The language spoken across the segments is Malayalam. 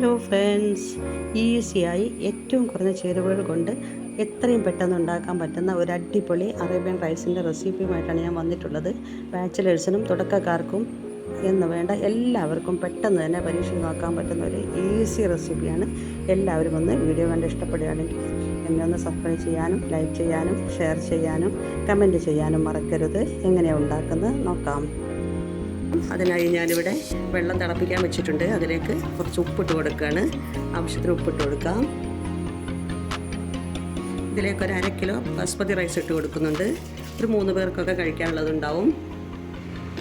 ഹലോ ഫ്രണ്ട്സ്, ഈസിയായി ഏറ്റവും കുറഞ്ഞ ചേരുവകൾ കൊണ്ട് എത്രയും പെട്ടെന്ന് ഉണ്ടാക്കാൻ പറ്റുന്ന ഒരു അടിപൊളി അറേബ്യൻ റൈസിൻ്റെ റെസിപ്പിയുമായിട്ടാണ് ഞാൻ വന്നിട്ടുള്ളത്. ബാച്ചിലേഴ്സിനും തുടക്കക്കാർക്കും എന്ന് വേണ്ട എല്ലാവർക്കും പെട്ടെന്ന് തന്നെ പരീക്ഷ നോക്കാൻ പറ്റുന്ന ഒരു ഈസി റെസിപ്പിയാണ്. എല്ലാവരും ഒന്ന് വീഡിയോ കണ്ട് ഇഷ്ടപ്പെടുകയാണെങ്കിൽ എന്നെ ഒന്ന് സബ്സ്ക്രൈബ് ചെയ്യാനും ലൈക്ക് ചെയ്യാനും ഷെയർ ചെയ്യാനും കമൻറ്റ് ചെയ്യാനും മറക്കരുത്. എങ്ങനെയാണ് ഉണ്ടാക്കുന്നത് നോക്കാം. അതിനായി ഞാനിവിടെ വെള്ളം തിളപ്പിക്കാൻ വെച്ചിട്ടുണ്ട്. അതിലേക്ക് കുറച്ച് ഉപ്പിട്ട് കൊടുക്കുകയാണ്. ആവശ്യത്തിന് ഉപ്പിട്ട് കൊടുക്കാം. ഇതിലേക്ക് ഒരു 1/2 കിലോ ബസ്മതി റൈസ് ഇട്ട് കൊടുക്കുന്നുണ്ട്. ഒരു 3 പേർക്കൊക്കെ കഴിക്കാനുള്ളതുണ്ടാവും.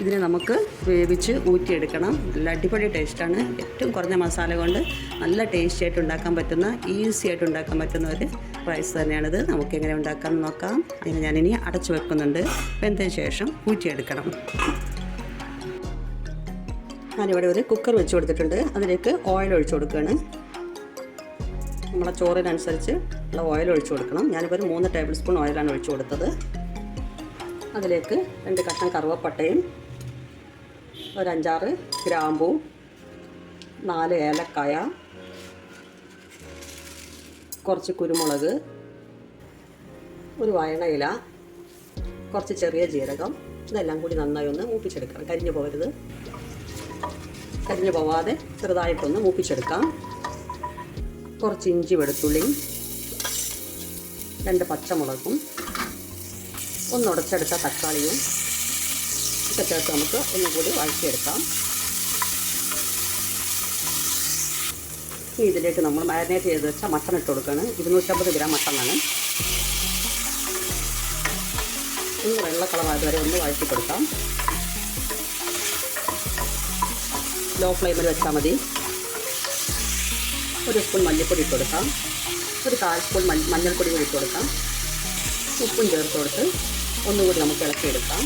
ഇതിനെ നമുക്ക് വേവിച്ച് ഊറ്റിയെടുക്കണം. നല്ല അടിപൊളി ടേസ്റ്റാണ്. ഏറ്റവും കുറഞ്ഞ മസാല കൊണ്ട് നല്ല ടേസ്റ്റി ആയിട്ട് ഉണ്ടാക്കാൻ പറ്റുന്ന, ഈസി ആയിട്ട് ഉണ്ടാക്കാൻ പറ്റുന്ന ഒരു റൈസ് തന്നെയാണിത്. നമുക്ക് എങ്ങനെ ഉണ്ടാക്കാമെന്ന് നോക്കാം. അതിന് ഞാനിനി അടച്ചു വെക്കുന്നുണ്ട്. വെന്തതിന് ശേഷം ഊറ്റിയെടുക്കണം. ഞാനിവിടെ ഒരു കുക്കർ വെച്ച് കൊടുത്തിട്ടുണ്ട്. അതിലേക്ക് ഓയിൽ ഒഴിച്ച് കൊടുക്കുകയാണ്. നമ്മളെ ചോറിനനുസരിച്ച് ഉള്ള ഓയിൽ ഒഴിച്ച് കൊടുക്കണം. ഞാനിപ്പോൾ ഒരു 3 ടേബിൾ സ്പൂൺ ഓയിലാണ് ഒഴിച്ച് കൊടുത്തത്. അതിലേക്ക് 2 കഷ്ണം കറുവപ്പട്ടയും ഒരു 5-6 ഗ്രാമ്പൂ, 4 ഏലക്കായ, കുറച്ച് കുരുമുളക്, ഒരു വയണയില, കുറച്ച് ചെറിയ ജീരകം, ഇതെല്ലാം കൂടി നന്നായി ഒന്ന് മൂപ്പിച്ചെടുക്കണം. കരിഞ്ഞു പോകരുത്. കരിഞ്ഞു പോവാതെ ചെറുതായിട്ടൊന്ന് മൂപ്പിച്ചെടുക്കാം. കുറച്ച് ഇഞ്ചി വെളുത്തുള്ളിയും 2 പച്ചമുളകും ഉടച്ചെടുത്ത തക്കാളിയും ഒക്കെ ചേർത്ത് നമുക്ക് ഒന്നുകൂടി വഴറ്റിയെടുക്കാം. ഇനി ഇതിലേക്ക് നമ്മൾ മാരിനേറ്റ് ചെയ്ത് വെച്ച മട്ടൺ ഇട്ട് കൊടുക്കുകയാണ്. 250 ഗ്രാം മട്ടണാണ്. ഒന്ന് വെള്ളക്കളറായത് വരെ ഒന്ന് വഴറ്റി കൊടുക്കാം. ലോ ഫ്ലെയിമിൽ വെച്ചാൽ മതി. 1 സ്പൂൺ മല്ലിപ്പൊടി ഇട്ട് കൊടുക്കാം. ഒരു 1/4 സ്പൂൺ മഞ്ഞൾപ്പൊടി കൂടി ഇട്ട് കൊടുക്കാം. ഉപ്പും ചേർത്ത് കൊടുത്ത് ഒന്നുകൂടി നമുക്ക് ഇളക്കിയെടുക്കാം.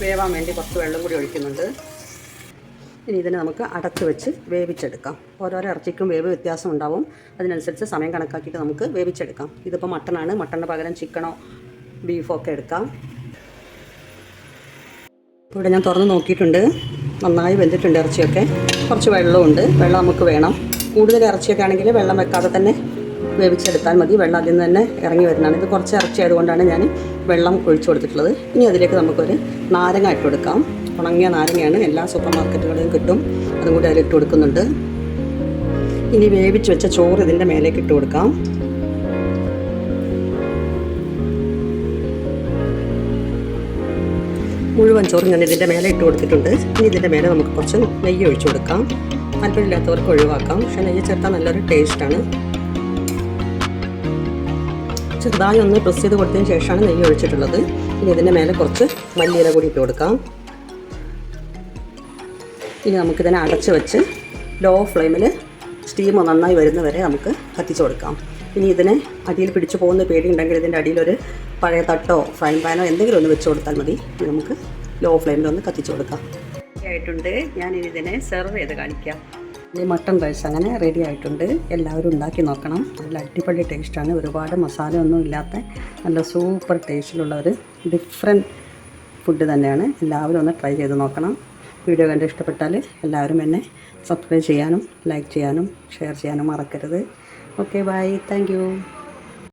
വേവാൻ വേണ്ടി കുറച്ച് വെള്ളം കൂടി ഒഴിക്കുന്നുണ്ട്. ഇനി ഇതിനെ നമുക്ക് അടച്ച് വെച്ച് വേവിച്ചെടുക്കാം. ഓരോരോ ഇറച്ചിക്കും വേവ് വ്യത്യാസം ഉണ്ടാവും. അതിനനുസരിച്ച് സമയം കണക്കാക്കിയിട്ട് നമുക്ക് വേവിച്ചെടുക്കാം. ഇതിപ്പോൾ മട്ടനാണ്. മട്ടണിന് പകരം ചിക്കനോ ബീഫൊക്കെ എടുക്കാം. ഇവിടെ ഞാൻ തുറന്ന് നോക്കിയിട്ടുണ്ട്. നന്നായി വെന്തിട്ടുണ്ട് ഇറച്ചിയൊക്കെ. കുറച്ച് വെള്ളമുണ്ട്. വെള്ളം നമുക്ക് വേണം. കൂടുതൽ ഇറച്ചിയൊക്കെ ആണെങ്കിൽ വെള്ളം വെക്കാതെ തന്നെ വേവിച്ചെടുത്താൽ മതി. വെള്ളം അതിൽ നിന്ന് തന്നെ ഇറങ്ങി വരുന്നതാണ്. ഇത് കുറച്ച് ഇറച്ചി ആയതുകൊണ്ടാണ് ഞാൻ വെള്ളം ഒഴിച്ചു കൊടുത്തിട്ടുള്ളത്. ഇനി അതിലേക്ക് നമുക്കൊരു നാരങ്ങ ഇട്ട് കൊടുക്കാം. ഉണങ്ങിയ നാരങ്ങയാണ്. എല്ലാ സൂപ്പർ മാർക്കറ്റുകളിലും കിട്ടും. അതും കൂടി അതിലിട്ട് കൊടുക്കുന്നുണ്ട്. ഇനി വേവിച്ച് വെച്ച ചോറ് ഇതിൻ്റെ മേലേക്ക് ഇട്ട് കൊടുക്കാം. മുഴുവൻ ചോറ് ഞാൻ ഇതിൻ്റെ മേലെ ഇട്ട് കൊടുത്തിട്ടുണ്ട്. ഇനി ഇതിൻ്റെ മേലെ നമുക്ക് കുറച്ച് നെയ്യ് ഒഴിച്ചു കൊടുക്കാം. താല്പര്യമില്ലാത്തവർക്ക് ഒഴിവാക്കാം. പക്ഷേ നെയ്യ് ചേർത്താൽ നല്ലൊരു ടേസ്റ്റാണ്. ചെറുതായി ഒന്ന് പ്രസ് ചെയ്ത് കൊടുത്തതിന് ശേഷമാണ് നെയ്യ് ഒഴിച്ചിട്ടുള്ളത്. ഇനി ഇതിൻ്റെ മേലെ കുറച്ച് മല്ലിയില കൂടി ഇട്ട് കൊടുക്കാം. ഇനി നമുക്കിതിനെ അടച്ച് വെച്ച് ലോ ഫ്ലെയിമിൽ സ്റ്റീം നന്നായി വരുന്നവരെ നമുക്ക് കത്തിച്ച് കൊടുക്കാം. ഇനി ഇതിനെ അടിയിൽ പിടിച്ചു പോകുന്ന പേടിയുണ്ടെങ്കിൽ ഇതിൻ്റെ അടിയിലൊരു പഴയ തട്ടോ ഫ്രൈ പാനോ എന്തെങ്കിലും ഒന്ന് വെച്ച് കൊടുത്താൽ മതി. നമുക്ക് ലോ ഫ്ലെയിമിൽ ഒന്ന് കത്തിച്ച് കൊടുക്കാം. റെഡി ആയിട്ടുണ്ട്. ഞാനിനി ഇതിനെ സെർവ് ചെയ്ത് കാണിക്കാം. ഈ മട്ടൺ റൈസ് അങ്ങനെ റെഡി ആയിട്ടുണ്ട്. എല്ലാവരും ഉണ്ടാക്കി നോക്കണം. നല്ല അടിപൊളി ടേസ്റ്റാണ്. ഒരുപാട് മസാല ഒന്നും ഇല്ലാത്ത നല്ല സൂപ്പർ ടേസ്റ്റിലുള്ള ഒരു ഡിഫറെൻറ്റ് ഫുഡ് തന്നെയാണ്. എല്ലാവരും ഒന്ന് ട്രൈ ചെയ്ത് നോക്കണം. വീഡിയോ കണ്ട് ഇഷ്ടപ്പെട്ടാൽ എല്ലാവരും എന്നെ സബ്സ്ക്രൈബ് ചെയ്യാനും ലൈക്ക് ചെയ്യാനും ഷെയർ ചെയ്യാനും മറക്കരുത്. Okay, bye. Thank U.